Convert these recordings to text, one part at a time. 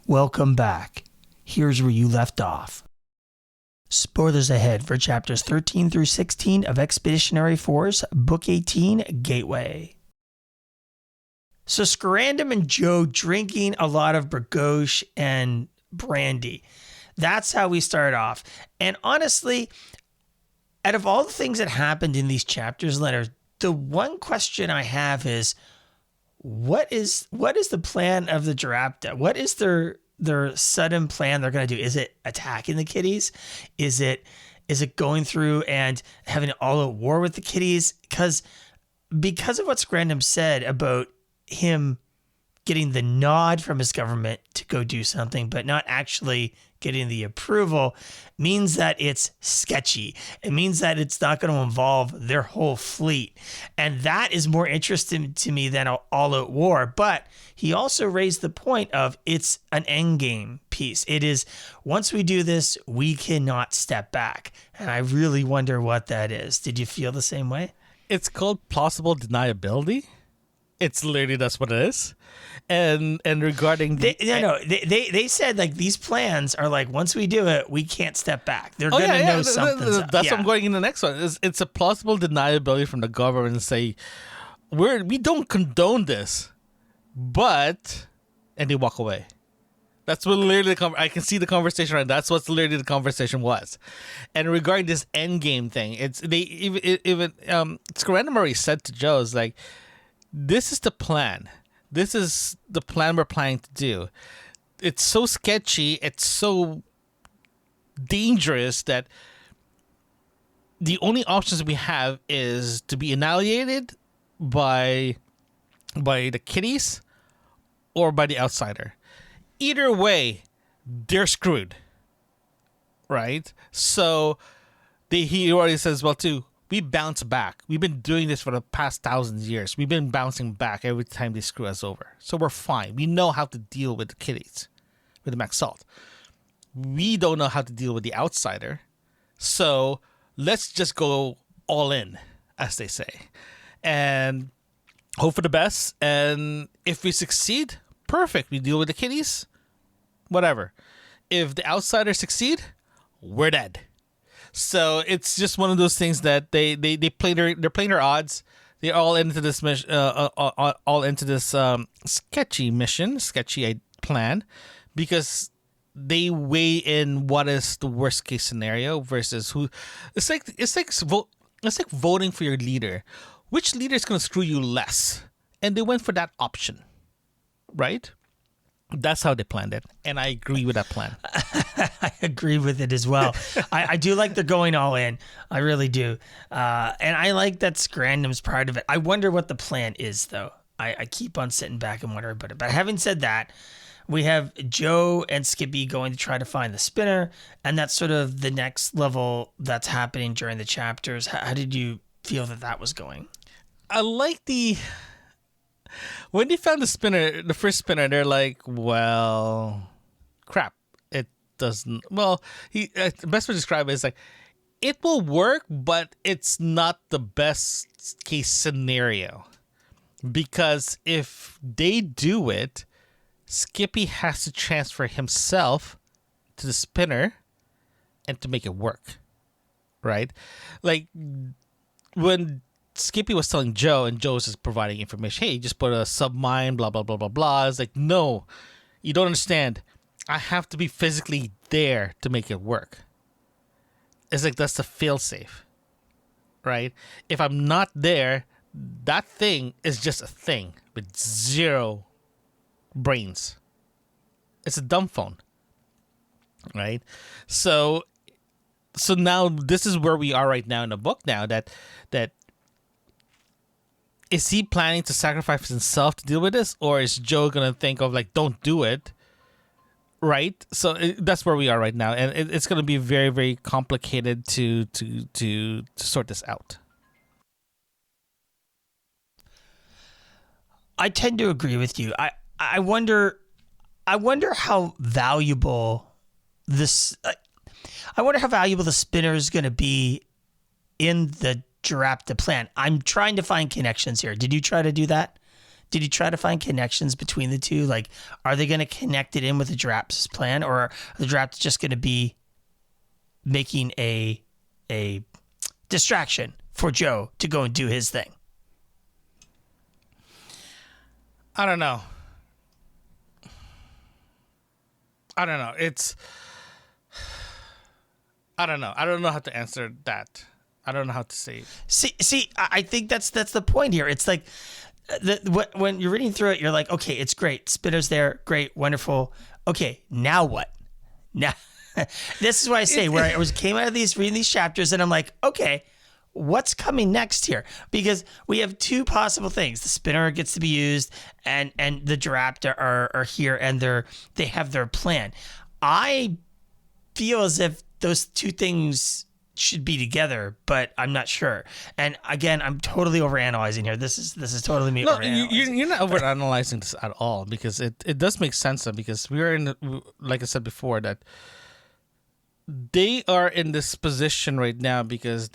Welcome back. Here's where you left off. Spoilers ahead for chapters 13 through 16 of Expeditionary Force, Book 18, Gateway. So Scarandum and Joe drinking a lot of Brioche and brandy. That's how we start off. And honestly, out of all the things that happened in these chapters, Leonard, the one question I have is, what is the plan of the Jarapta? What is their sudden plan they're going to do? Is it attacking the kitties? Is it going through and having an all-out war with the kitties? Because of what Scarandum said about him getting the nod from his government to go do something, but not actually getting the approval, means that it's sketchy. It means that it's not going to involve their whole fleet. And that is more interesting to me than an all-out war. But he also raised the point of it's an end game piece. It is, once we do this, we cannot step back. And I really wonder what that is. Did you feel the same way? It's called plausible deniability. It's literally, that's what it is. And regarding they said like these plans are like, once we do it, we can't step back. They're gonna know something's up. That's what I'm going in the next one. It's a plausible deniability from the government and say we don't condone this, and they walk away. That's what literally I can see the conversation right. That's what literally the conversation was. And regarding this end game thing, it's Scarandum already said to Joe, is like, this is the plan. This is the plan we're planning to do. It's so sketchy. It's so dangerous that the only options we have is to be annihilated by the kitties or by the outsider. Either way, they're screwed. Right? So he already says, well, too, we bounce back. We've been doing this for the past thousands of years. We've been bouncing back every time they screw us over. So we're fine. We know how to deal with the kitties, with the max salt. We don't know how to deal with the outsider. So let's just go all in, as they say, and hope for the best. And if we succeed, perfect. We deal with the kitties, whatever. If the outsiders succeed, we're dead. So it's just one of those things that they're playing their odds. They're all into this mission, all into this sketchy plan, because they weigh in what is the worst case scenario versus who. It's like voting for your leader. Which leader is going to screw you less? And they went for that option, right? That's how they planned it, and I agree with that plan. I agree with it as well. I do like they're going all in. I really do. And I like that Scarandum's part of it. I wonder what the plan is, though. I keep on sitting back and wondering about it. But having said that, we have Joe and Skippy going to try to find the spinner, and that's sort of the next level that's happening during the chapters. How did you feel that was going? I like when they found the first spinner, they're like, well, crap. It doesn't. Well, the best way to describe it is like, it will work, but it's not the best case scenario. Because if they do it, Skippy has to transfer himself to the spinner and to make it work. Right? Like, when Skippy was telling Joe, and Joe was just providing information. Hey, just put a submine, blah, blah, blah, blah, blah. It's like, no, you don't understand. I have to be physically there to make it work. It's like, that's the fail-safe, right? If I'm not there, that thing is just a thing with zero brains. It's a dumb phone, right? So now this is where we are right now in the book now, that is he planning to sacrifice himself to deal with this, or is Joe gonna think of like, don't do it, right? So that's where we are right now, and it's gonna be very, very complicated to sort this out. I tend to agree with you. I wonder how valuable this. I wonder how valuable the spinner is going to be in the Jarapta plan. I'm trying to find connections here. Did you try to do that? Did you try to find connections between the two? Like, are they going to connect it in with the Draps' plan, or are the Draps just going to be making a distraction for Joe to go and do his thing? I don't know. I don't know. I don't know how to answer that. I don't know how to say it. See, I think that's the point here. It's like when you're reading through it, you're like, okay, it's great. Spinner's there, great, wonderful. Okay, now what? Now, this is why I say where I came out of reading these chapters, and I'm like, okay, what's coming next here? Because we have two possible things: the spinner gets to be used, and the Drapt are here, and they have their plan. I feel as if those two things should be together, but I'm not sure. And again, I'm totally overanalyzing here. This is totally me. No, you're not overanalyzing this at all, because it does make sense, because we are like I said before, that they are in this position right now because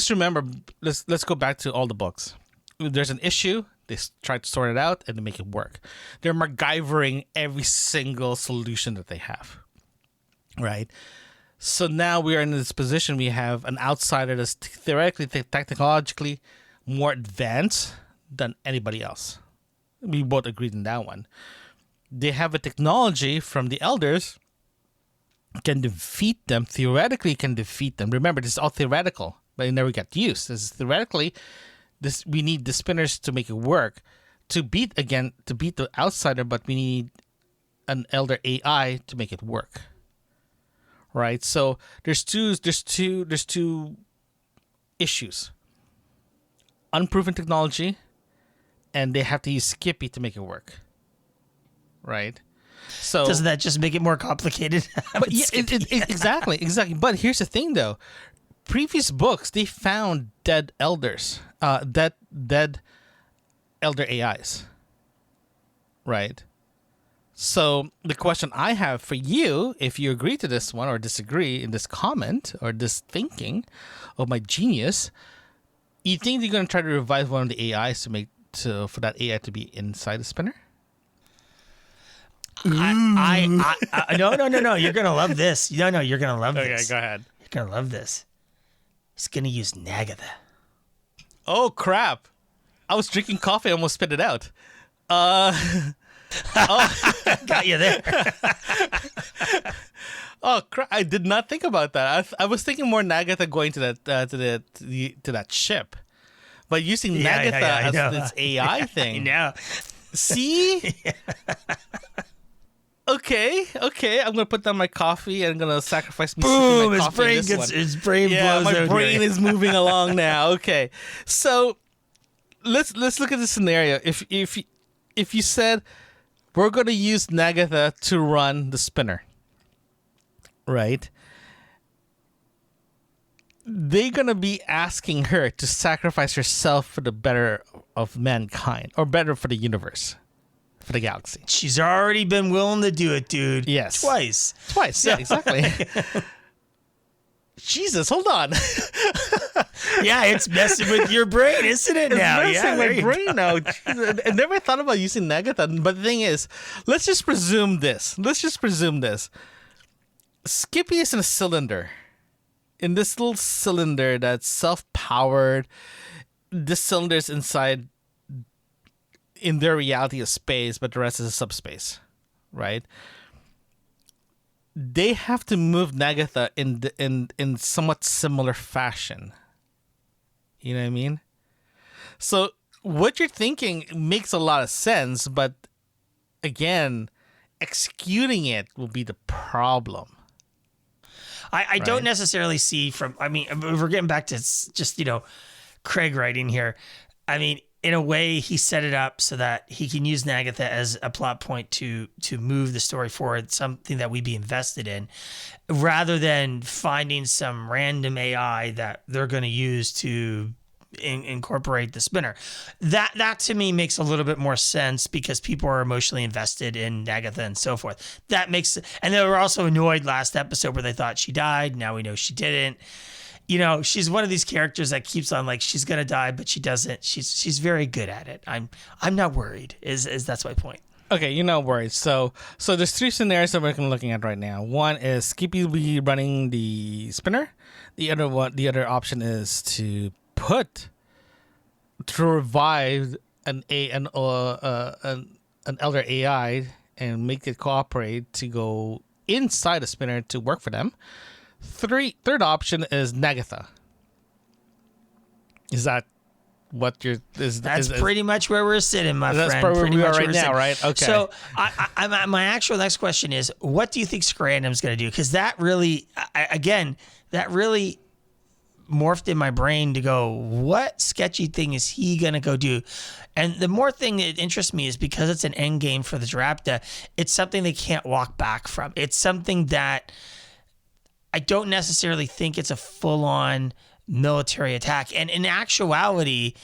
remember, let's go back to all the books. There's an issue, they try to sort it out, and they make it work. They're MacGyvering every single solution that they have, right? So now we are in this position. We have an outsider that's theoretically, technologically more advanced than anybody else. We both agreed on that one. They have a technology from the elders, can defeat them, theoretically can defeat them. Remember, this is all theoretical, but it never got used. This is theoretically, we need the spinners to make it work. To beat the outsider, but we need an elder AI to make it work. Right, so there's two issues: unproven technology, and they have to use Skippy to make it work. Right, so doesn't that just make it more complicated? But yeah, exactly. But here's the thing, though: previous books, they found dead elders, dead elder AIs. Right. So the question I have for you, if you agree to this one or disagree in this comment or this thinking of my genius, you think they're going to try to revive one of the AIs for that AI to be inside the spinner? No. You're gonna love this. No, you're gonna love this. Okay, go ahead. You're gonna love this. He's gonna use Nagatha. Oh crap! I was drinking coffee, I almost spit it out. Got you there. Oh crap! I did not think about that. I was thinking more Nagatha going to that ship, but using Nagatha as this AI thing. I know. See? Okay. I'm gonna put down my coffee and I'm gonna sacrifice me. Boom! My His coffee brain blows. My brain is moving along now. Okay, so let's look at the scenario. If you said we're gonna use Nagatha to run the spinner, right? They're gonna be asking her to sacrifice herself for the better of mankind, or better for the universe, for the galaxy. She's already been willing to do it, dude. Yes. Twice. Yeah, exactly. Jesus, hold on. Yeah, it's messing with your brain, isn't it now? It's messing my brain now. Jesus, I never thought about using Nagatha, but the thing is, let's just presume this. Skippy is in a cylinder. In this little cylinder that's self-powered. This cylinder is inside, in their reality, of space, but the rest is a subspace, right? They have to move Nagatha in somewhat similar fashion. You know what I mean? So what you're thinking makes a lot of sense, but again, executing it will be the problem. I don't necessarily see we're getting back to just, Craig writing here. I mean, in a way, he set it up so that he can use Nagatha as a plot point to move the story forward, something that we'd be invested in, rather than finding some random AI that they're going to use to incorporate the spinner. That to me makes a little bit more sense, because people are emotionally invested in Nagatha and so forth. And they were also annoyed last episode where they thought she died. Now we know she didn't. she's one of these characters that keeps on like she's gonna die, but she doesn't. She's very good at it. I'm not worried. Is that's my point. Okay, you're not worried. So there's three scenarios that we're looking at right now. One is Skippy will be running the spinner. The other option is to revive an elder AI and make it cooperate to go inside the spinner to work for them. Third option is Nagatha. Is that what you're? That's pretty much where we're sitting, my friend. That's where we are right now, right? Okay. So, my actual next question is, what do you think Scrandom's going to do? Because that really, that really morphed in my brain to go, what sketchy thing is he going to go do? And the more thing that interests me is because it's an end game for the Drapta, it's something they can't walk back from. It's something that I don't necessarily think it's a full-on military attack. And in actuality,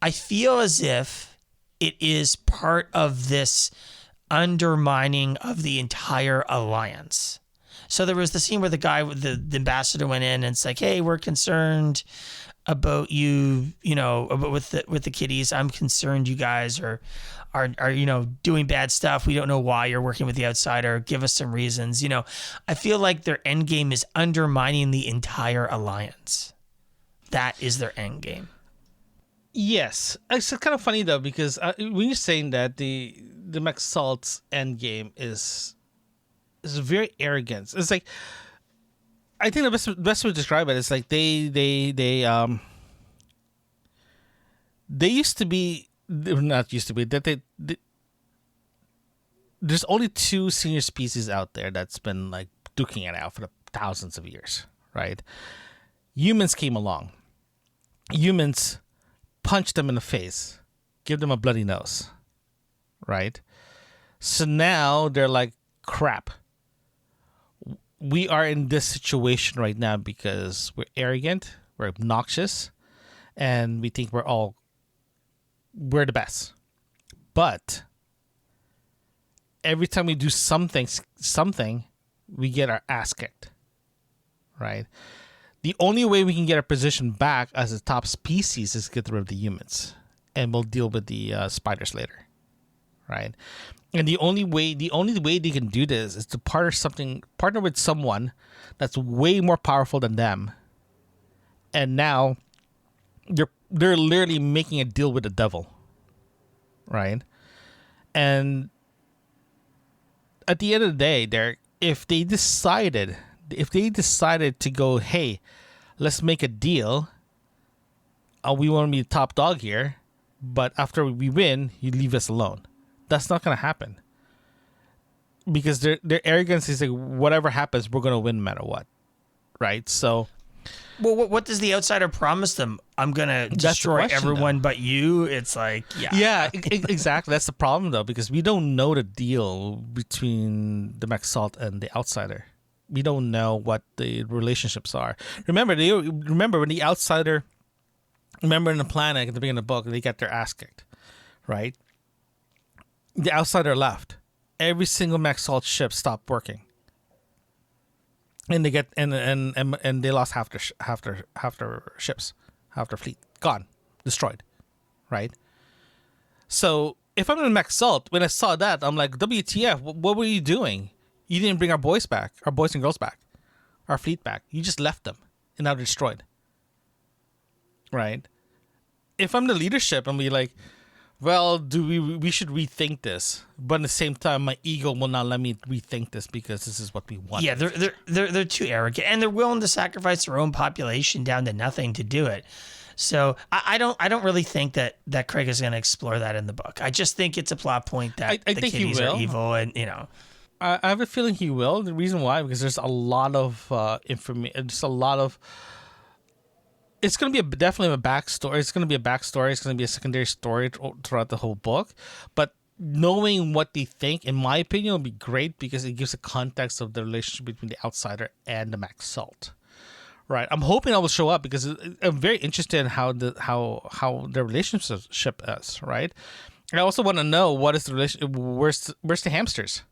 I feel as if it is part of this undermining of the entire alliance. So there was the scene where the guy with the ambassador went in and it's like, hey, we're concerned about you, with the kiddies. I'm concerned you guys are doing bad stuff. We don't know why you're working with the outsider. Give us some reasons. I feel like their end game is undermining the entire alliance. That is their end game. Yes. It's kind of funny though, because when you're saying that the Maxalt's end game is very arrogant. It's like, I think the best way to describe it is like they used to be, not used to be, that they there's only two senior species out there that's been like duking it out for the thousands of years, right? Humans came along. Humans punched them in the face, give them a bloody nose, right? So now they're like, crap. We are in this situation right now because we're arrogant, we're obnoxious, and we think we're the best. But every time we do something, we get our ass kicked, right? The only way we can get our position back as a top species is to get rid of the humans, and we'll deal with the spiders later, right? And the only way they can do this is to partner with someone that's way more powerful than them. And now they're literally making a deal with the devil, right? And at the end of the day, Derek, if they decided to go, hey, let's make a deal. We want to be the top dog here, but after we win, you leave us alone. That's not going to happen, because their arrogance is like, whatever happens, we're going to win no matter what, right? So, well, what does the outsider promise them? I'm going to destroy everyone but you. It's like, yeah, exactly. That's the problem though, because we don't know the deal between the Maxalt and the outsider. We don't know what the relationships are. Remember when the outsider, in the planet at the beginning of the book, they get their ass kicked, right? The outsider left. Every single Maxalt ship stopped working, and they get and they lost half their ships, half their fleet, gone, destroyed, right? So if I'm in Maxalt, when I saw that, I'm like, WTF? What were you doing? You didn't bring our boys and girls back, our fleet back. You just left them, and now they're destroyed, right? If I'm the leadership, I'm be like, well, we should rethink this, but at the same time, my ego will not let me rethink this because this is what we want. Yeah, they're too arrogant, and they're willing to sacrifice their own population down to nothing to do it. So I don't really think that Craig is going to explore that in the book. I just think it's a plot point that I the think kiddies are evil, and I have a feeling he will. The reason why, because there's a lot of information, just a lot of. It's going to be definitely a backstory. It's going to be a backstory. It's going to be a secondary story throughout the whole book. But knowing what they think, in my opinion, will be great because it gives a context of the relationship between the outsider and the Maxalt. Right. I'm hoping I will show up because I'm very interested in how their relationship is. Right. I also want to know what is the relationship. Where's the hamsters?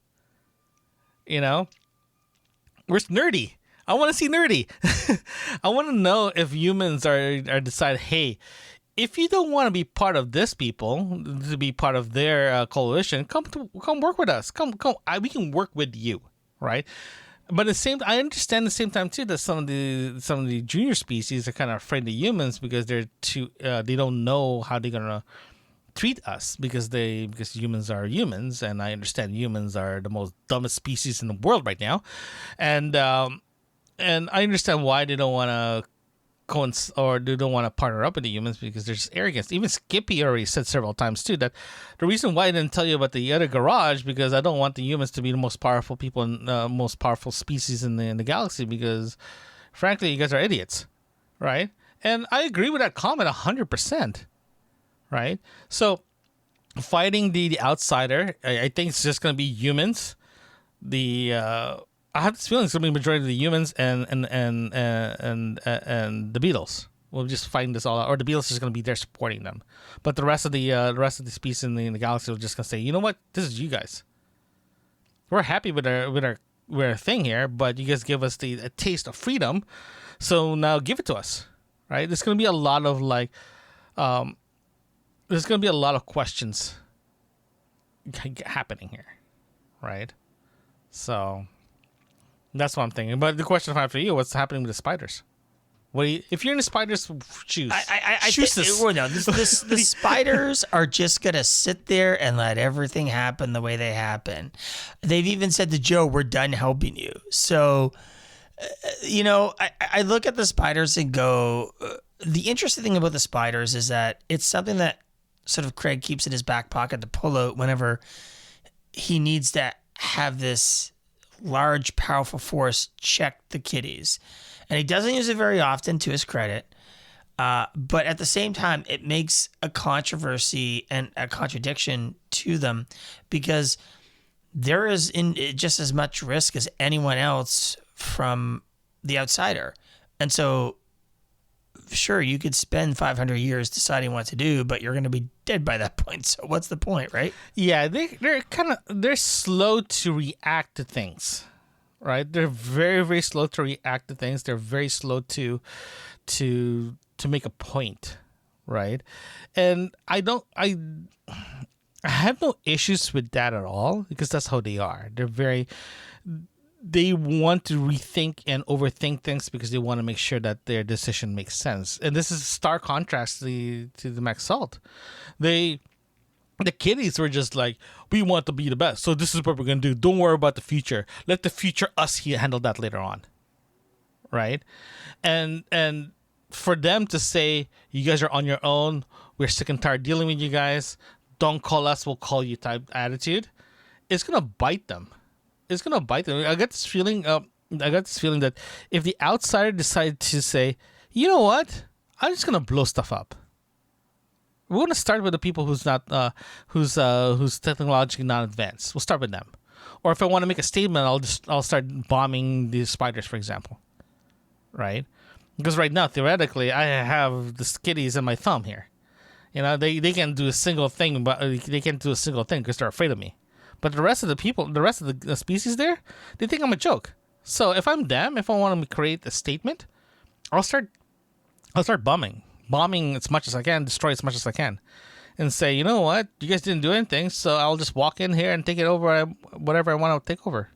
Where's Nerdy? I want to see nerdy. I want to know if humans are decide, hey, if you don't want to be part of this people, to be part of their coalition, come work with us. Come. We can work with you, right? But I understand at the same time too that some of the junior species are kind of afraid of humans because they don't know how they're gonna treat us because humans are humans, and I understand humans are the most dumbest species in the world right now, and I understand why they don't want to they don't want to partner up with the humans because there's arrogance. Even Skippy already said several times too that the reason why I didn't tell you about the other garage because I don't want the humans to be the most powerful people and most powerful species in the galaxy because, frankly, you guys are idiots, right? And I agree with that comment 100%, right? So, fighting the outsider, I think it's just gonna be humans. I have this feeling it's gonna be the majority of the humans and the Beatles. We'll just find this all out, or the Beatles is gonna be there supporting them. But the rest of the species in the galaxy are just gonna say, you know what, this is you guys. We're happy with our thing here, but you guys give us a taste of freedom, so now give it to us, right? There's gonna be a lot of there's gonna be a lot of questions happening here, right? So. That's what I'm thinking. But the question I have for you: what's happening with the spiders? If you're in the spiders' shoes? The spiders are just gonna sit there and let everything happen the way they happen. They've even said to Joe, "We're done helping you." So, I look at the spiders and go. The interesting thing about the spiders is that it's something that sort of Craig keeps in his back pocket to pull out whenever he needs to have this large, powerful force check the kitties. And he doesn't use it very often, to his credit. But at the same time, it makes a controversy and a contradiction to them because there is in just as much risk as anyone else from the outsider. And so, sure, you could spend 500 years deciding what to do, but you're going to be dead by that point. So what's the point, right? Yeah, they're slow to react to things, right? They're very, very slow to react to things. They're very slow to make a point, right? And I have no issues with that at all because that's how they are. They want to rethink and overthink things because they want to make sure that their decision makes sense. And this is a stark contrast to the Max Salt. The kiddies were just like, we want to be the best, so this is what we're going to do. Don't worry about the future. Let the future us handle that later on. Right? And for them to say, you guys are on your own, we're sick and tired dealing with you guys, don't call us, we'll call you type attitude, it's going to bite them. It's gonna bite them. I got this feeling that if the outsider decided to say, you know what, I'm just gonna blow stuff up. We're gonna start with the people who's technologically not advanced. We'll start with them. Or if I want to make a statement, I'll start bombing the spiders, for example. Right? Because right now, theoretically, I have the skitties in my thumb here. They can't do a single thing, but they can't do a single thing because they're afraid of me. But the rest of the species there, they think I'm a joke. So if I'm them, if I want to create a statement, I'll start bombing as much as I can, destroy as much as I can, and say, you know what, you guys didn't do anything, so I'll just walk in here and take it over, whatever I want to take over.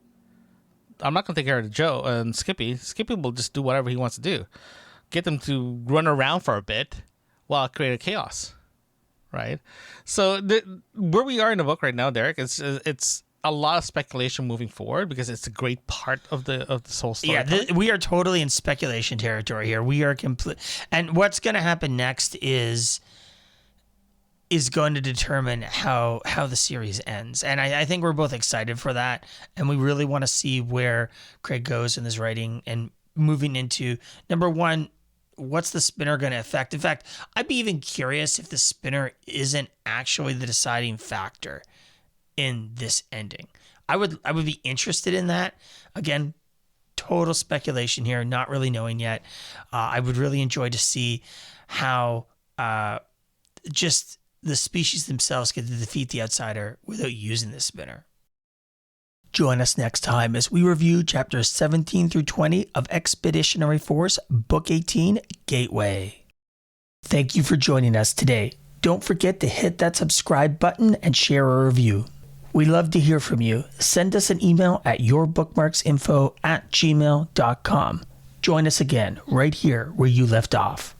I'm not gonna take care of Joe and Skippy. Skippy will just do whatever he wants to do, get them to run around for a bit while I create a chaos. Right, so where we are in the book right now, Derek, it's a lot of speculation moving forward because it's a great part of this whole story. Yeah, we are totally in speculation territory here. We are complete, and what's going to happen next is going to determine how the series ends, and I think we're both excited for that, and we really want to see where Craig goes in his writing and moving into number one. What's the spinner going to affect? In fact, I'd be even curious if the spinner isn't actually the deciding factor in this ending. I would be interested in that. Again, total speculation here, not really knowing yet. I would really enjoy to see how just the species themselves get to defeat the outsider without using the spinner. Join us next time as we review chapters 17 through 20 of Expeditionary Force Book 18 Gateway. Thank you for joining us today. Don't forget to hit that subscribe button and share a review. We love to hear from you. Send us an email at yourbookmarksinfo@gmail.com. Join us again right here where you left off.